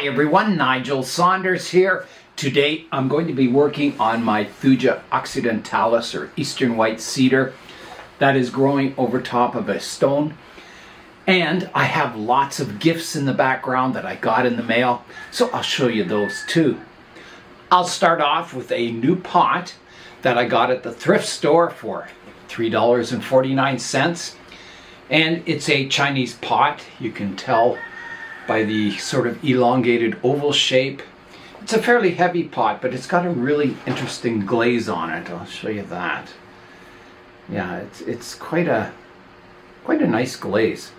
Hi everyone, Nigel Saunders here. Today I'm going to be working on my Thuja occidentalis or Eastern White Cedar that is growing over top of a stone. And I have lots of gifts in the background that I got in the mail, so I'll show you those too. I'll start off with a new pot that I got at the thrift store for $3.49. And it's a Chinese pot. You can tell by the sort of elongated oval shape. It's a fairly heavy pot, but it's got a really interesting glaze on it. I'll show you that. Yeah, it's quite a nice glaze.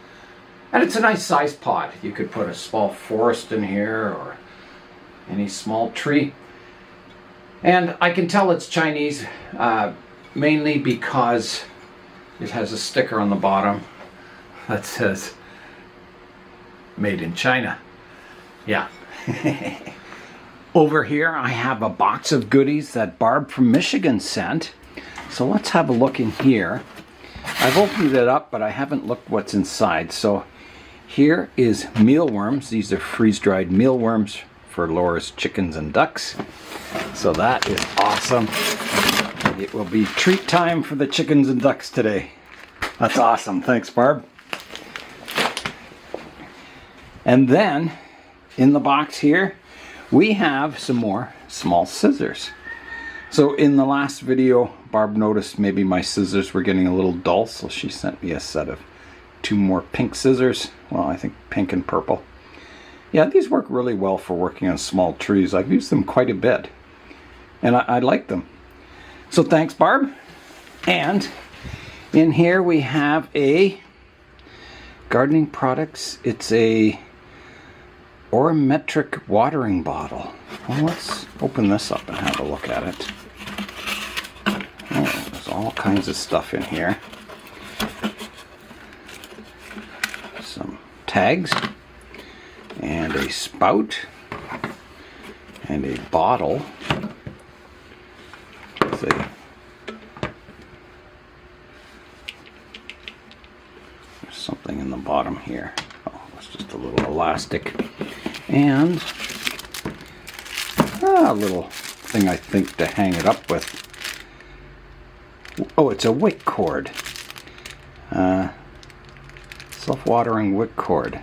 And it's a nice size pot. You could put a small forest in here or any small tree. And I can tell it's Chinese mainly because it has a sticker on the bottom that says made in China. Yeah. Over here I have a box of goodies that Barb from Michigan sent. So let's have a look in here. I've opened it up, but I haven't looked what's inside. So here is mealworms. These are freeze-dried mealworms for Laura's chickens and ducks. So that is awesome. It will be treat time for the chickens and ducks today. That's awesome. Thanks, Barb. And then in the box here we have some more small scissors. So in the last video Barb noticed maybe my scissors were getting a little dull, so she sent me a set of 2 more pink scissors. Well, I think pink and purple. Yeah, these work really well for working on small trees. I've used them quite a bit and I like them. So thanks, Barb. And in here we have a gardening products. It's a orimetric watering bottle. Well, let's open this up and have a look at it. Oh, there's all kinds of stuff in here. Some tags and a spout and a bottle. There's something in the bottom here. Oh, it's just a little elastic. And a little thing I think to hang it up with. Oh, it's a wick cord. Self-watering wick cord.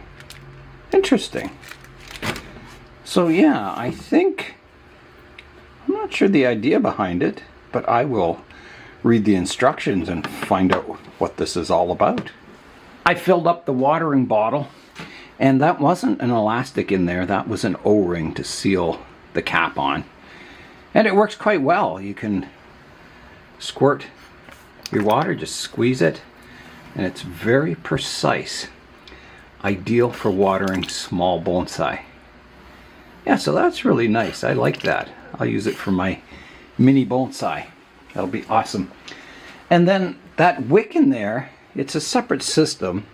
Interesting. So yeah, I think, I'm not sure the idea behind it, but I will read the instructions and find out what this is all about. I filled up the watering bottle, and that wasn't an elastic in there, that was an O-ring to seal the cap on. And it works quite well. You can squirt your water, just squeeze it, and it's very precise. Ideal for watering small bonsai. Yeah, so that's really nice. I like that. I'll use it for my mini bonsai. That'll be awesome. And then that wick in there, it's a separate system.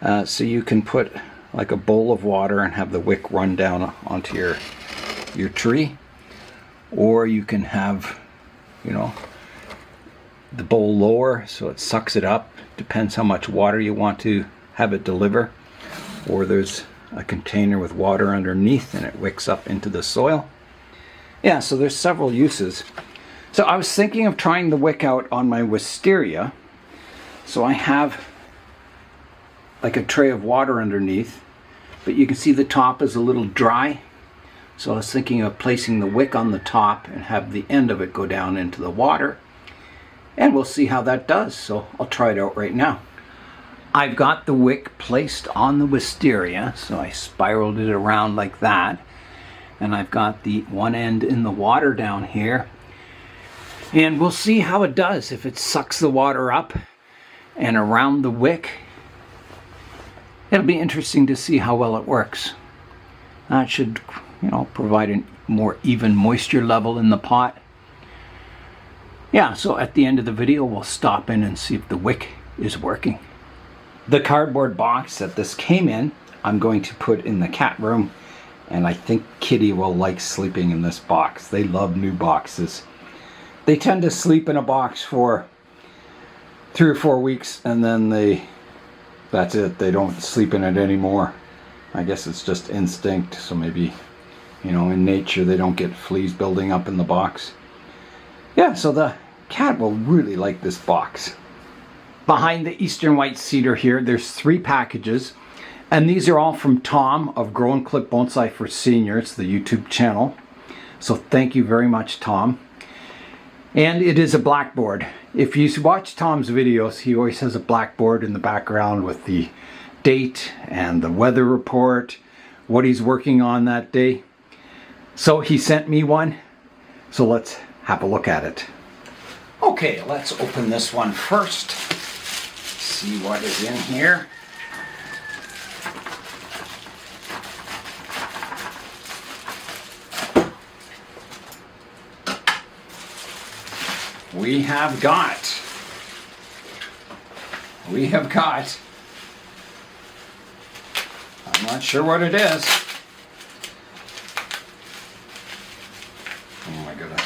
So you can put like a bowl of water and have the wick run down onto your tree, or you can have, you know, the bowl lower so it sucks it up. Depends how much water you want to have it deliver. Or there's a container with water underneath and it wicks up into the soil. Yeah, so there's several uses. So I was thinking of trying the wick out on my wisteria. So I have like a tray of water underneath, but you can see the top is a little dry. So I was thinking of placing the wick on the top and have the end of it go down into the water. And we'll see how that does. So I'll try it out right now. I've got the wick placed on the wisteria, so I spiraled it around like that. And I've got the one end in the water down here. And we'll see how it does, if it sucks the water up and around the wick. It'll be interesting to see how well it works. That should, you know, provide a more even moisture level in the pot. Yeah, so at the end of the video we'll stop in and see if the wick is working. The cardboard box that this came in, I'm going to put in the cat room, and I think Kitty will like sleeping in this box. They love new boxes. They tend to sleep in a box for 3 or 4 weeks and then that's it. They don't sleep in it anymore. I guess it's just instinct, so maybe, you know, in nature they don't get fleas building up in the box. Yeah, so the cat will really like this box. Behind the Eastern White Cedar here, there's 3 packages. And these are all from Tom of Grow and Clip Bonsai for Seniors, the YouTube channel. So thank you very much, Tom. And it is a blackboard. If you watch Tom's videos, he always has a blackboard in the background with the date and the weather report, what he's working on that day. So he sent me one. So let's have a look at it. Okay, let's open this one first. See what is in here. We have got, I'm not sure what it is. Oh my goodness.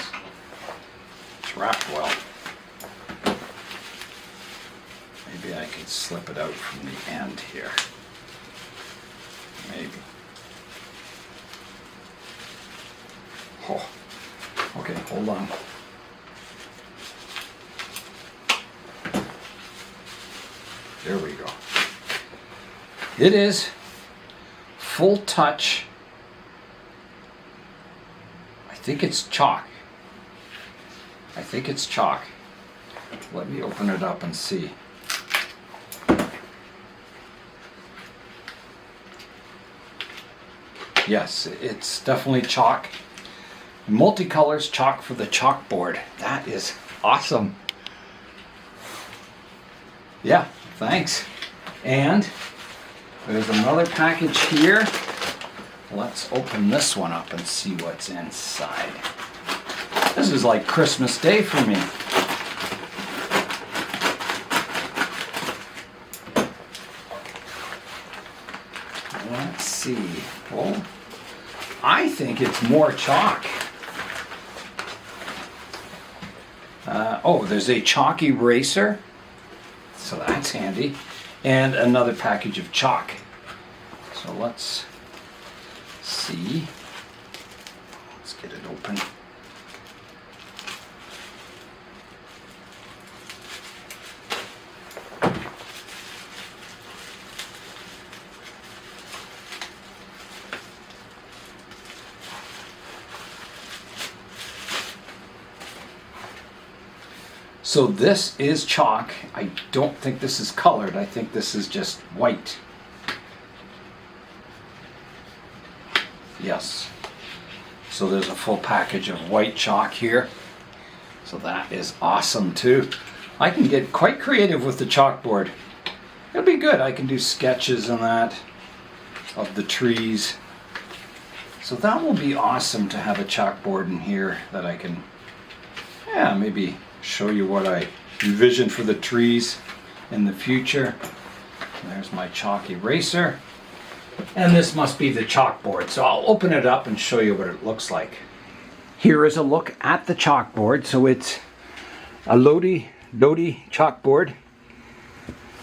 It's wrapped well. Maybe I could slip it out from the end here. Maybe. Oh, okay, hold on. There we go. It is full touch. I think it's chalk. Let me open it up and see. Yes, it's definitely chalk. Multicolors chalk for the chalkboard. That is awesome. Yeah, thanks. And there's another package here. Let's open this one up and see what's inside. This is like Christmas Day for me. Let's see. Well, I think it's more chalk. Oh, there's a chalk eraser. So that's handy. And another package of chalk. So let's see. Let's get it open. So this is chalk. I don't think this is colored. I think this is just white. Yes. So there's a full package of white chalk here. So that is awesome too. I can get quite creative with the chalkboard. It'll be good. I can do sketches on that of the trees. So that will be awesome to have a chalkboard in here that I can, yeah, maybe show you what I envision for the trees in the future. There's my chalk eraser. And this must be the chalkboard. So I'll open it up and show you what it looks like. Here is a look at the chalkboard. So it's a Lodi chalkboard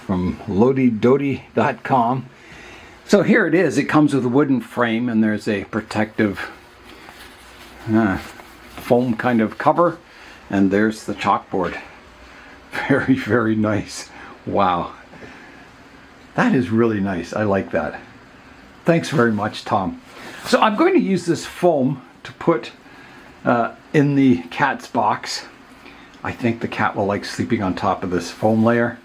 from lodidodi.com. So here it is. It comes with a wooden frame and there's a protective foam kind of cover. And there's the chalkboard. Very, very nice. Wow. That is really nice. I like that. Thanks very much, Tom. So I'm going to use this foam to put in the cat's box. I think the cat will like sleeping on top of this foam layer.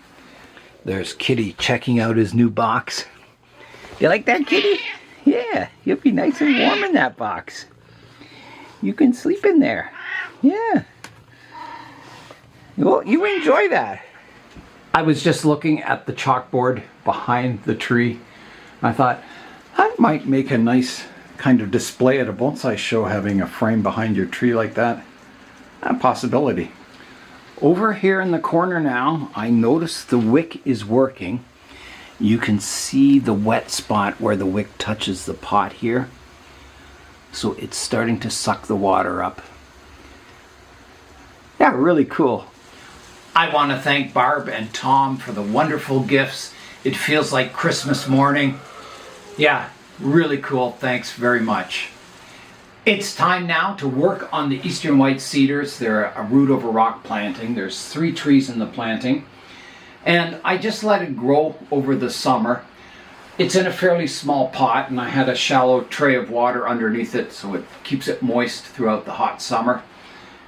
There's Kitty checking out his new box. You like that, Kitty? Yeah, you'll be nice and warm in that box. You can sleep in there. Yeah. Well, you enjoy that. I was just looking at the chalkboard behind the tree. I thought, that might make a nice kind of display at a bonsai show, having a frame behind your tree like that. A possibility. Over here in the corner now, I noticed the wick is working. You can see the wet spot where the wick touches the pot here. So it's starting to suck the water up. Yeah, really cool. I want to thank Barb and Tom for the wonderful gifts. It feels like Christmas morning. Yeah, Really cool. Thanks very much. It's time now to work on the Eastern White Cedars. They're a root over rock planting. There's 3 trees in the planting. And I just let it grow over the summer. It's in a fairly small pot, and I had a shallow tray of water underneath it so it keeps it moist throughout the hot summer.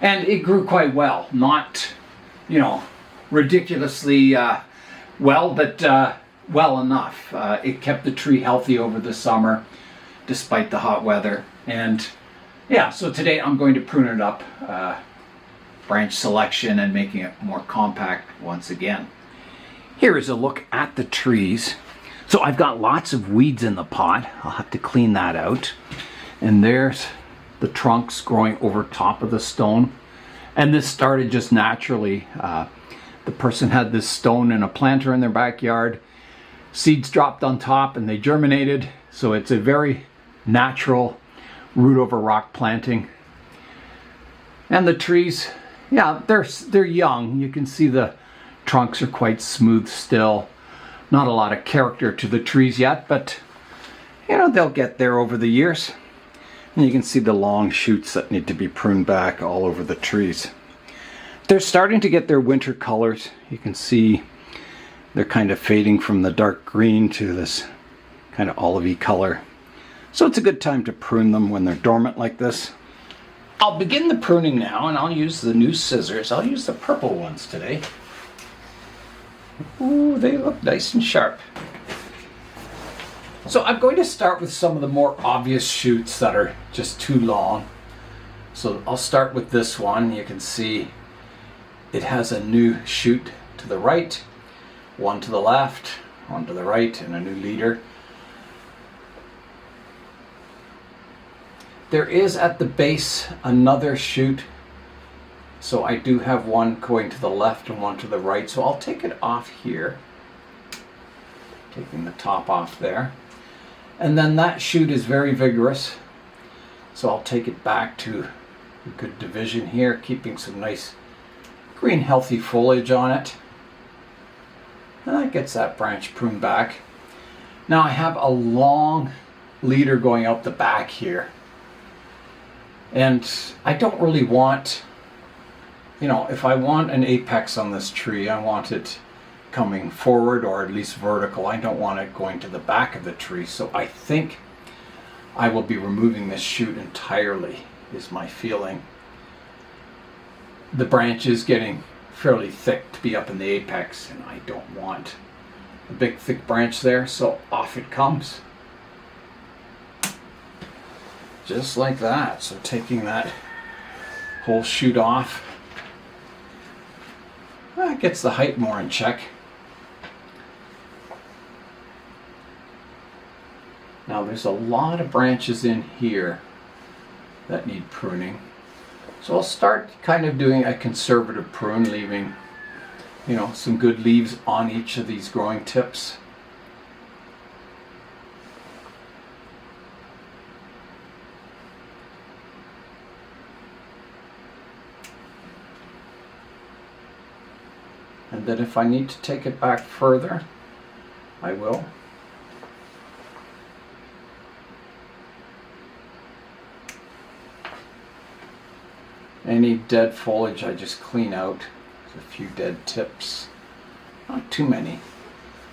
And it grew quite well. Not, ridiculously well, but well enough. It kept the tree healthy over the summer despite the hot weather. And yeah, so today I'm going to prune it up, branch selection and making it more compact once again. Here is a look at the trees. So I've got lots of weeds in the pot. I'll have to clean that out. And there's the trunks growing over top of the stone. And this started just naturally. The person had this stone in a planter in their backyard. Seeds dropped on top and they germinated. So it's a very natural root over rock planting. And the trees, yeah, they're young. You can see the trunks are quite smooth still. Not a lot of character to the trees yet, but they'll get there over the years. And you can see the long shoots that need to be pruned back all over the trees. They're starting to get their winter colors. You can see they're kind of fading from the dark green to this kind of olivey color. So it's a good time to prune them when they're dormant like this. I'll begin the pruning now, and I'll use the new scissors. I'll use the purple ones today. Ooh, they look nice and sharp. So I'm going to start with some of the more obvious shoots that are just too long. So I'll start with this one. You can see it has a new shoot to the right, one to the left, one to the right, and a new leader. There is at the base another shoot. So I do have one going to the left and one to the right. So I'll take it off here. Taking the top off there. And then that shoot is very vigorous. So I'll take it back to a good division here, keeping some nice green healthy foliage on it. And that gets that branch pruned back. Now I have a long leader going out the back here. And I don't really want, if I want an apex on this tree, I want it coming forward or at least vertical. I don't want it going to the back of the tree. So I think I will be removing this shoot entirely, is my feeling. The branch is getting fairly thick to be up in the apex, and I don't want a big thick branch there, so off it comes. Just like that. So taking that whole shoot off, that gets the height more in check. Now there's a lot of branches in here that need pruning. So I'll start kind of doing a conservative prune, leaving, some good leaves on each of these growing tips. And then if I need to take it back further, I will. Any dead foliage I just clean out. There's a few dead tips. Not too many.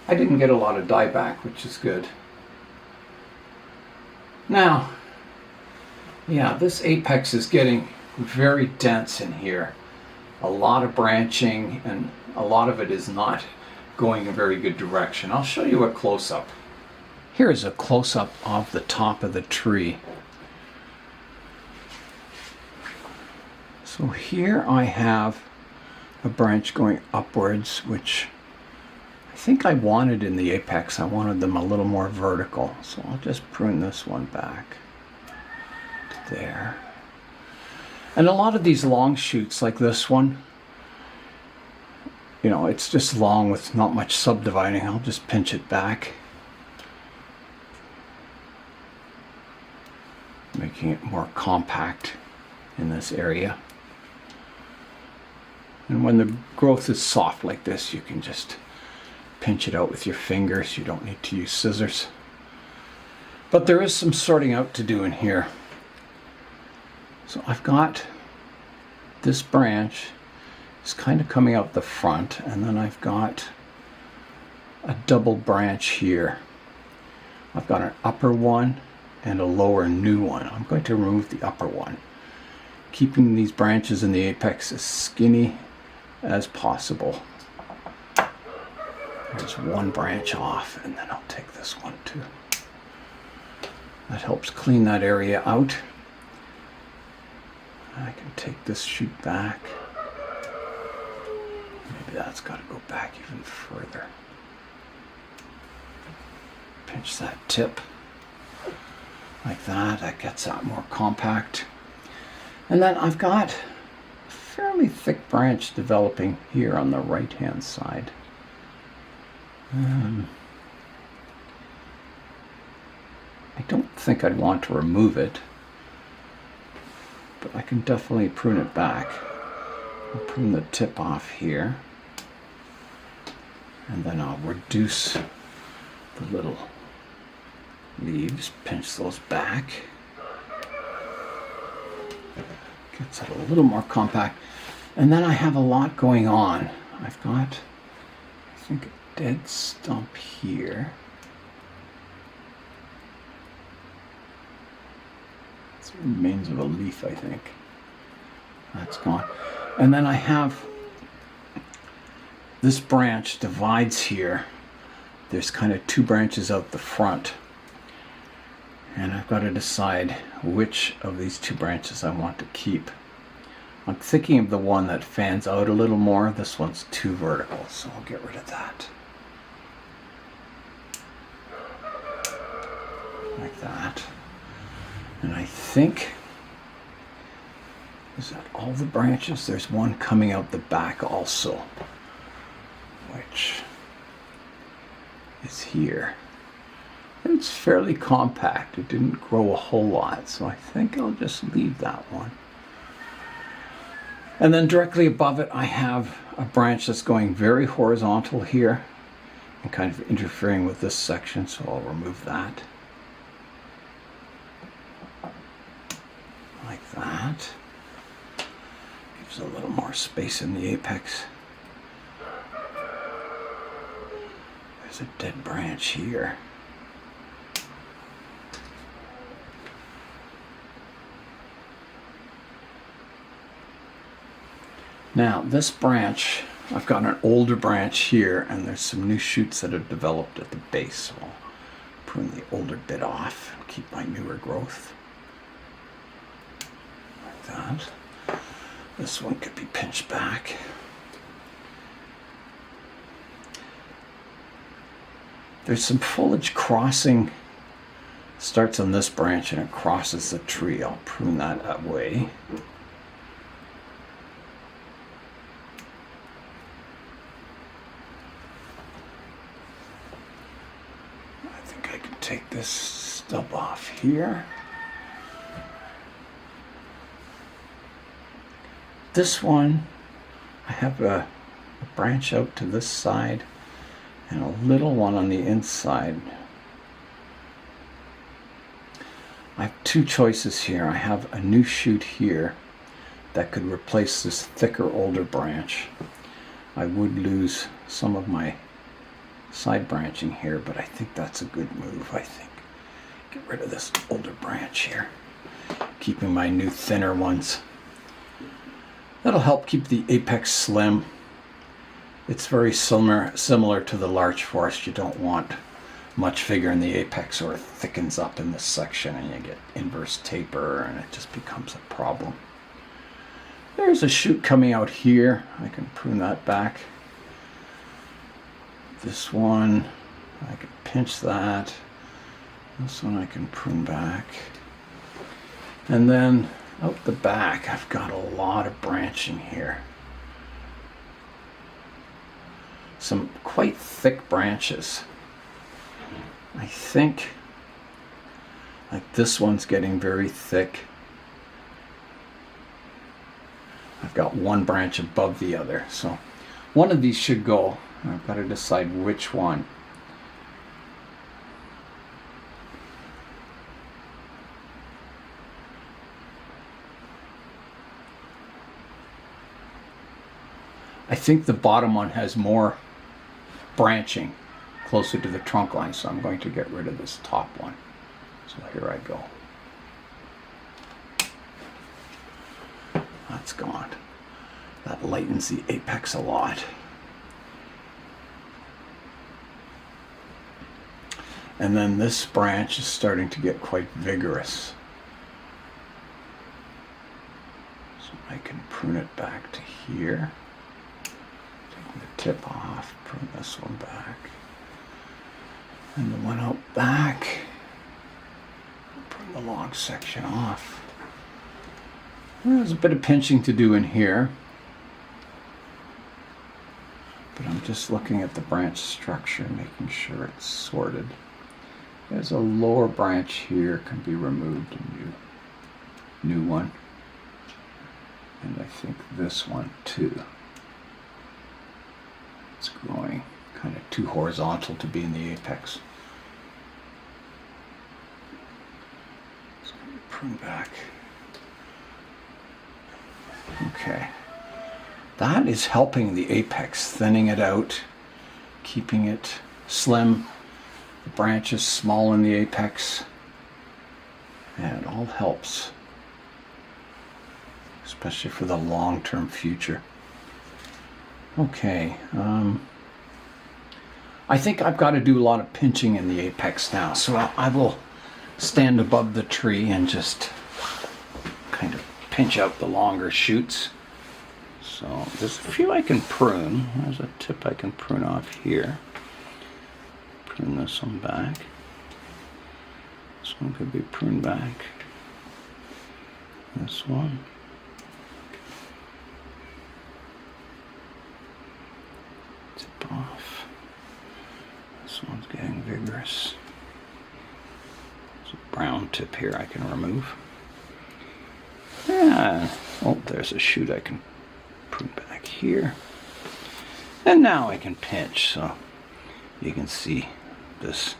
I didn't get a lot of dieback, which is good. Now, yeah, this apex is getting very dense in here. A lot of branching, and a lot of it is not going a very good direction. I'll show you a close-up. Here's a close-up of the top of the tree. So here I have a branch going upwards, which I think I wanted in the apex. I wanted them a little more vertical. So I'll just prune this one back to there. And a lot of these long shoots like this one, it's just long with not much subdividing. I'll just pinch it back, making it more compact in this area. And when the growth is soft like this, you can just pinch it out with your fingers. You don't need to use scissors. But there is some sorting out to do in here. So I've got this branch is kind of coming out the front, and then I've got a double branch here. I've got an upper one and a lower new one. I'm going to remove the upper one, keeping these branches in the apex as skinny as possible. There's one branch off, and then I'll take this one too. That helps clean that area out. I can take this shoot back. Maybe that's got to go back even further. Pinch that tip like that. That gets that more compact. And then I've got a fairly thick branch developing here on the right hand side. I don't think I'd want to remove it, but I can definitely prune it back. I'll prune the tip off here, and then I'll reduce the little leaves, pinch those back. Gets it a little more compact. And then I have a lot going on. I've got, I think, a dead stump here. It's the remains of a leaf, I think. That's gone. And then I have this branch divides here. There's kind of two branches out the front. And I've got to decide which of these two branches I want to keep. I'm thinking of the one that fans out a little more. This one's too vertical, so I'll get rid of that. Like that. And I think, is that all the branches? There's one coming out the back also, which is here. And it's fairly compact. It didn't grow a whole lot, so I think I'll just leave that one. And then directly above it, I have a branch that's going very horizontal here and kind of interfering with this section, so I'll remove that. Like that. Gives a little more space in the apex. There's a dead branch here. Now this branch, I've got an older branch here, and there's some new shoots that have developed at the base, so I'll prune the older bit off and keep my newer growth. Like that. This one could be pinched back. There's some foliage crossing, starts on this branch and it crosses the tree. I'll prune that away. Take this stub off here. This one, I have a branch out to this side and a little one on the inside. I have two choices here. I have a new shoot here that could replace this thicker, older branch. I would lose some of my side branching here, but I think that's a good move. I think get rid of this older branch here, keeping my new thinner ones. That'll help keep the apex slim. It's very similar to the larch forest. You don't want much figure in the apex or it thickens up in this section and you get inverse taper and it just becomes a problem. There's a shoot coming out here. I can prune that back. This one, I can pinch that. This one I can prune back. And then out the back, I've got a lot of branching here. Some quite thick branches. I think like this one's getting very thick. I've got one branch above the other, so one of these should go. I've got to decide which one. I think the bottom one has more branching closer to the trunk line, so I'm going to get rid of this top one. So here I go. That's gone. That lightens the apex a lot. And then this branch is starting to get quite vigorous. So I can prune it back to here. Take the tip off, prune this one back. And the one out back, prune the long section off. There's a bit of pinching to do in here. But I'm just looking at the branch structure, making sure it's sorted. There's a lower branch here, can be removed, a new one. And I think this one too. It's growing kind of too horizontal to be in the apex. Just going to prune back. Okay. That is helping the apex, thinning it out, keeping it slim. The branch is small in the apex, and it all helps, especially for the long-term future. Okay, I think I've got to do a lot of pinching in the apex now, so I will stand above the tree and just kind of pinch out the longer shoots. So there's a few I can prune. There's a tip I can prune off here. Prune this one back. This one could be pruned back. This one. Tip off. This one's getting vigorous. There's a brown tip here I can remove. Yeah. Oh, there's a shoot I can prune back here. And now I can pinch, so you can see this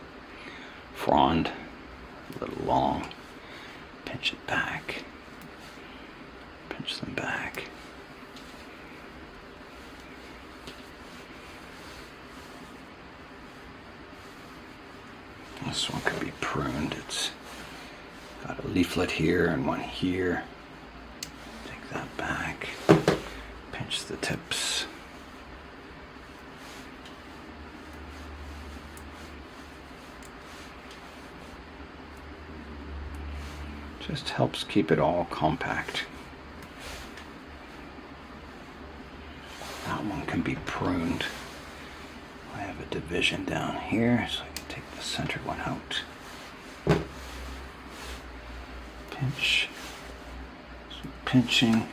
frond a little long. Pinch it back. Pinch them back. This one could be pruned. It's got a leaflet here and one here. Take that back. Pinch the tips. Just helps keep it all compact. That one can be pruned. I have a division down here, so I can take the centered one out. Pinch. Some pinching.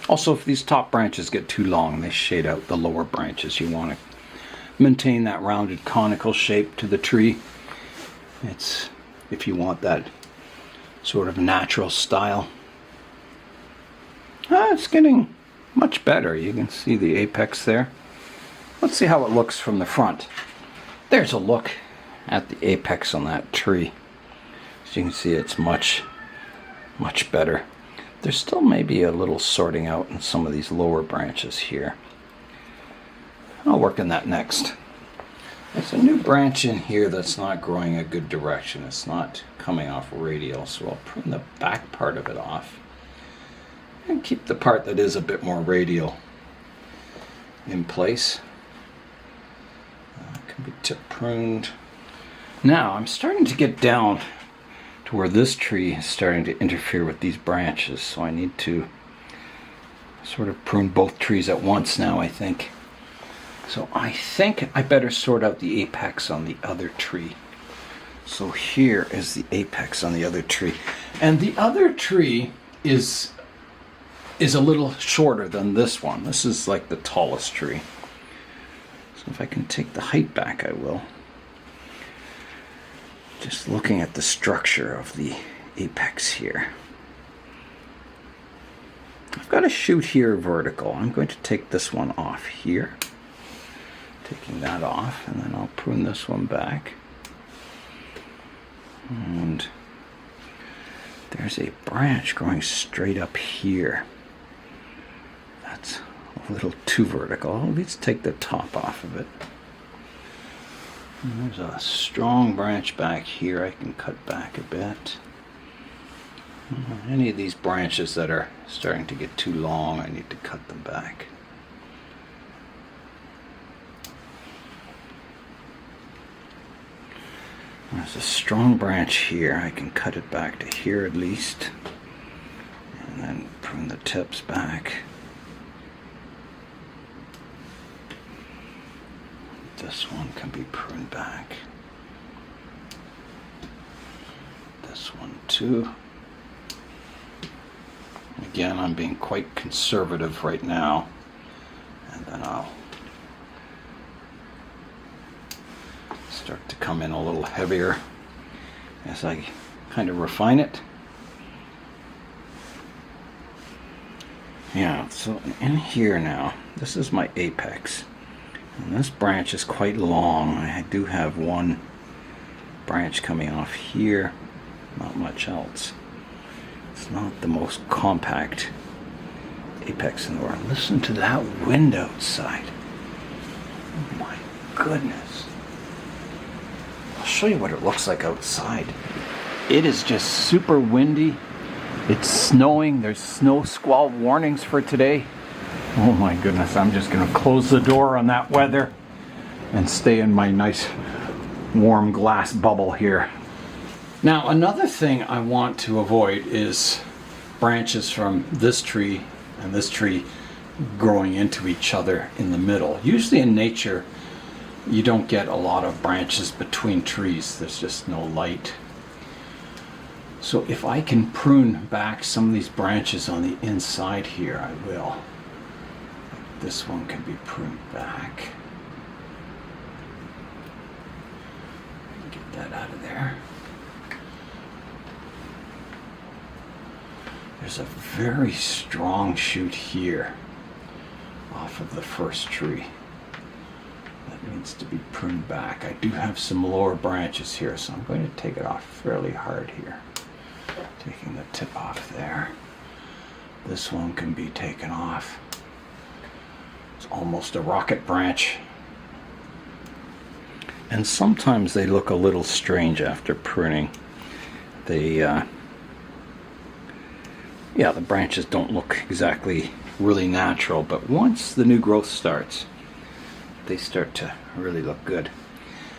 Also, if these top branches get too long, they shade out the lower branches. You want to maintain that rounded conical shape to the tree. It's if you want that sort of natural style. It's getting much better. You can see the apex there. Let's see how it looks from the front. There's a look at the apex on that tree. So you can see it's much better. There's still maybe a little sorting out in some of these lower branches here. I'll work on that next. There's a new branch in here that's not growing a good direction. It's not coming off radial, so I'll prune the back part of it off and keep the part that is a bit more radial in place. It can be tip pruned. Now I'm starting to get down to where this tree is starting to interfere with these branches, so I need to sort of prune both trees at once now, I think. So I think I better sort out the apex on the other tree. So here is the apex on the other tree. And the other tree is a little shorter than this one. This is like the tallest tree. So if I can take the height back, I will. Just looking at the structure of the apex here. I've got a shoot here vertical. I'm going to take this one off here. Taking that off, and then I'll prune this one back. And there's a branch growing straight up here. That's a little too vertical. Let's take the top off of it. And there's a strong branch back here. I can cut back a bit. Any of these branches that are starting to get too long, I need to cut them back. There's a strong branch here. I can cut it back to here at least. And then prune the tips back. This one can be pruned back. This one too. Again, I'm being quite conservative right now. And then I'll start to come in a little heavier as I kind of refine it. Yeah, so in here now, this is my apex. And this branch is quite long. I do have one branch coming off here, not much else. It's not the most compact apex in the world. Listen to that wind outside. Oh my goodness. I'll show you what it looks like outside. It is just super windy. It's snowing. There's snow squall warnings for today. Oh my goodness, I'm just going to close the door on that weather and stay in my nice warm glass bubble here. Now, another thing I want to avoid is branches from this tree and this tree growing into each other in the middle. Usually in nature, you don't get a lot of branches between trees. There's just no light. So if I can prune back some of these branches on the inside here, I will. This one can be pruned back. Get that out of there. There's a very strong shoot here off of the first tree that needs to be pruned back. I do have some lower branches here, so I'm going to take it off fairly hard here. Taking the tip off there. This one can be taken off. It's almost a rocket branch. And sometimes they look a little strange after pruning. The branches don't look exactly really natural, but once the new growth starts, they start to really look good.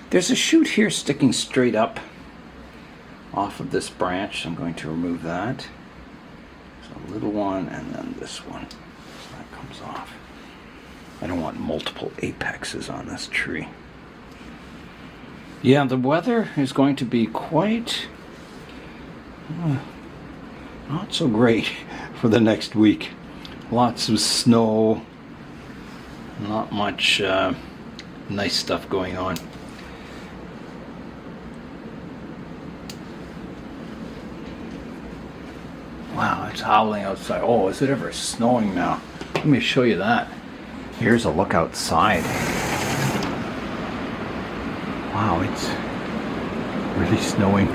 There's a shoot here sticking straight up off of this branch. I'm going to remove that. So a little one and then this one. So that comes off. I don't want multiple apexes on this tree. Yeah, the weather is going to be quite not so great for the next week. Lots of snow, not much nice stuff going on. Wow, it's howling outside. Oh, is it ever snowing now? Let me show you that. Here's a look outside. Wow, it's really snowing.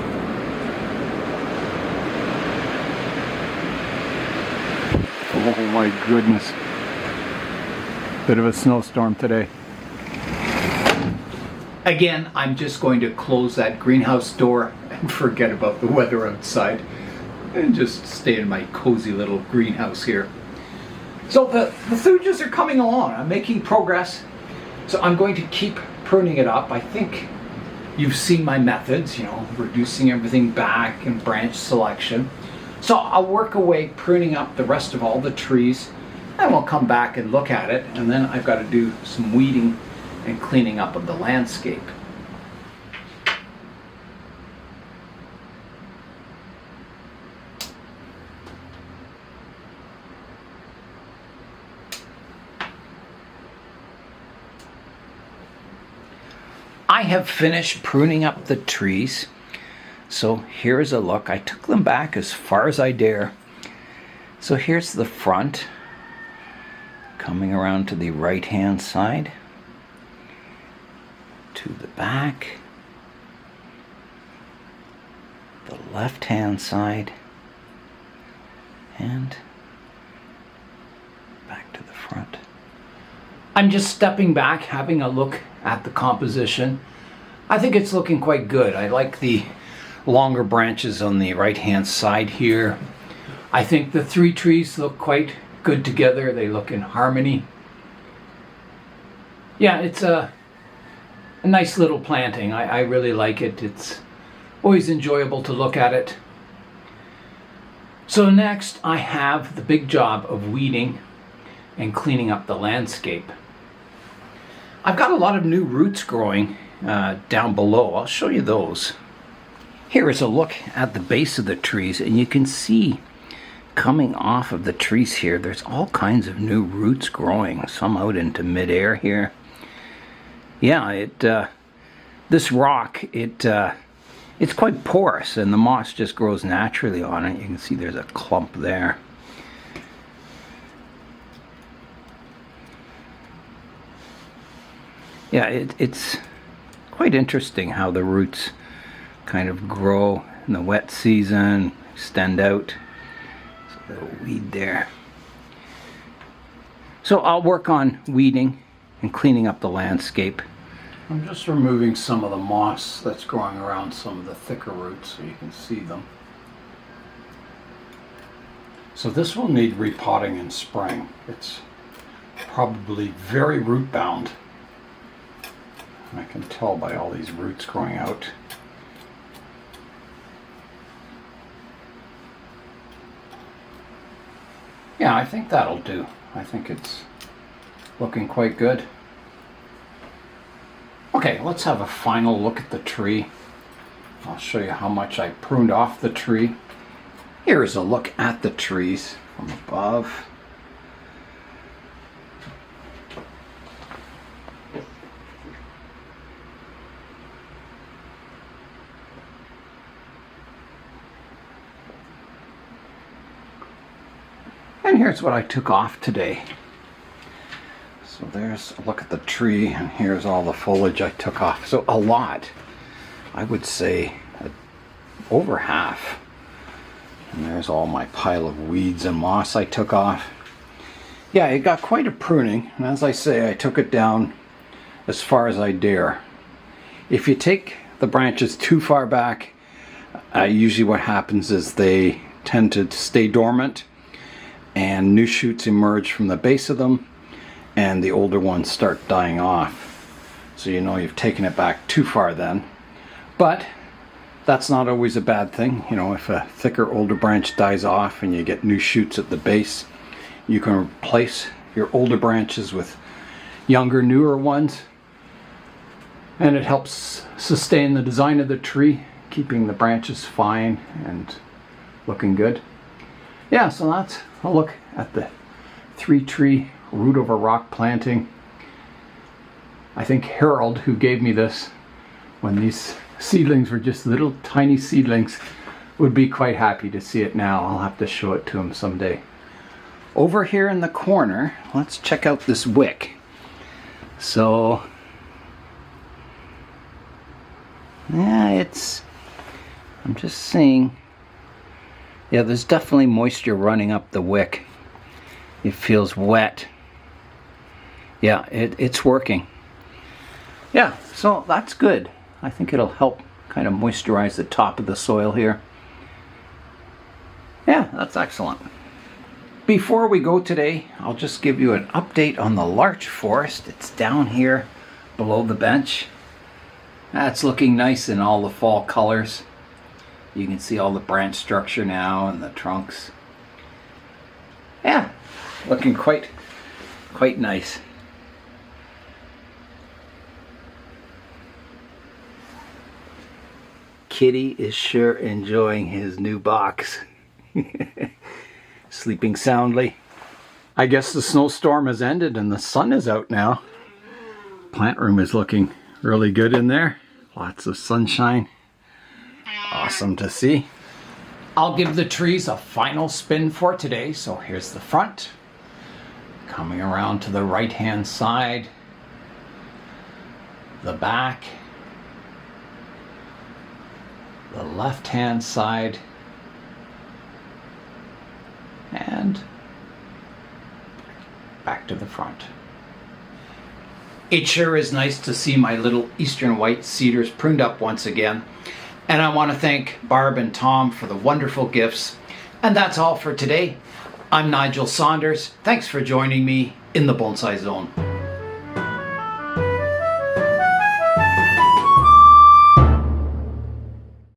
Oh my goodness. Bit of a snowstorm today. Again, I'm just going to close that greenhouse door and forget about the weather outside and just stay in my cozy little greenhouse here. So the Thujas are coming along. I'm making progress. So I'm going to keep pruning it up. I think you've seen my methods, reducing everything back and branch selection. So I'll work away pruning up the rest of all the trees, and we'll come back and look at it, and then I've got to do some weeding and cleaning up of the landscape. I have finished pruning up the trees. So here's a look. I took them back as far as I dare. So here's the front, coming around to the right hand side, to the back, the left hand side, I'm just stepping back, having a look at the composition. I think it's looking quite good. I like the longer branches on the right hand side here. I think the three trees look quite good together. They look in harmony. Yeah, it's a nice little planting. I really like it. It's always enjoyable to look at it. So next I have the big job of weeding and cleaning up the landscape. I've got a lot of new roots growing down below. I'll show you those. Here is a look at the base of the trees, and you can see coming off of the trees here, there's all kinds of new roots growing, some out into midair here. Yeah, this rock, it's quite porous, and the moss just grows naturally on it. You can see there's a clump there. Yeah, it's quite interesting how the roots kind of grow in the wet season, extend out. There's a little weed there. So I'll work on weeding and cleaning up the landscape. I'm just removing some of the moss that's growing around some of the thicker roots so you can see them. So this will need repotting in spring. It's probably very root bound. I can tell by all these roots growing out. Yeah, I think that'll do. I think it's looking quite good. Okay, let's have a final look at the tree. I'll show you how much I pruned off the tree. Here is a look at the trees from above. And here's what I took off today. So there's a look at the tree, and here's all the foliage I took off. So a lot. I would say over half. And there's all my pile of weeds and moss I took off. Yeah, it got quite a pruning, and as I say, I took it down as far as I dare. If you take the branches too far back, usually what happens is they tend to stay dormant, and new shoots emerge from the base of them, and the older ones start dying off. So you know you've taken it back too far then. But that's not always a bad thing. You know, if a thicker older branch dies off and you get new shoots at the base, you can replace your older branches with younger, newer ones, and it helps sustain the design of the tree, keeping the branches fine and looking good. Yeah, so that's a look at the 3-tree root over rock planting. I think Harold, who gave me this when these seedlings were just little tiny seedlings, would be quite happy to see it now. I'll have to show it to him someday. Over here in the corner, let's check out this wick. So, yeah, I'm just seeing, yeah, there's definitely moisture running up the wick. It feels wet. Yeah, it's working. Yeah, so that's good. I think it'll help kind of moisturize the top of the soil here. Yeah, that's excellent. Before we go today, I'll just give you an update on the larch forest. It's down here below the bench. That's looking nice in all the fall colors. You can see all the branch structure now and the trunks. Yeah, looking quite nice. Kitty is sure enjoying his new box. Sleeping soundly. I guess the snowstorm has ended and the sun is out now. Plant room is looking really good in there. Lots of sunshine. Awesome to see. I'll give the trees a final spin for today. So here's the front. Coming around to the right hand side. The back. The left hand side. And back to the front. It sure is nice to see my little Eastern White Cedars pruned up once again. And I want to thank Barb and Tom for the wonderful gifts. And that's all for today. I'm Nigel Saunders. Thanks for joining me in the Bonsai Zone.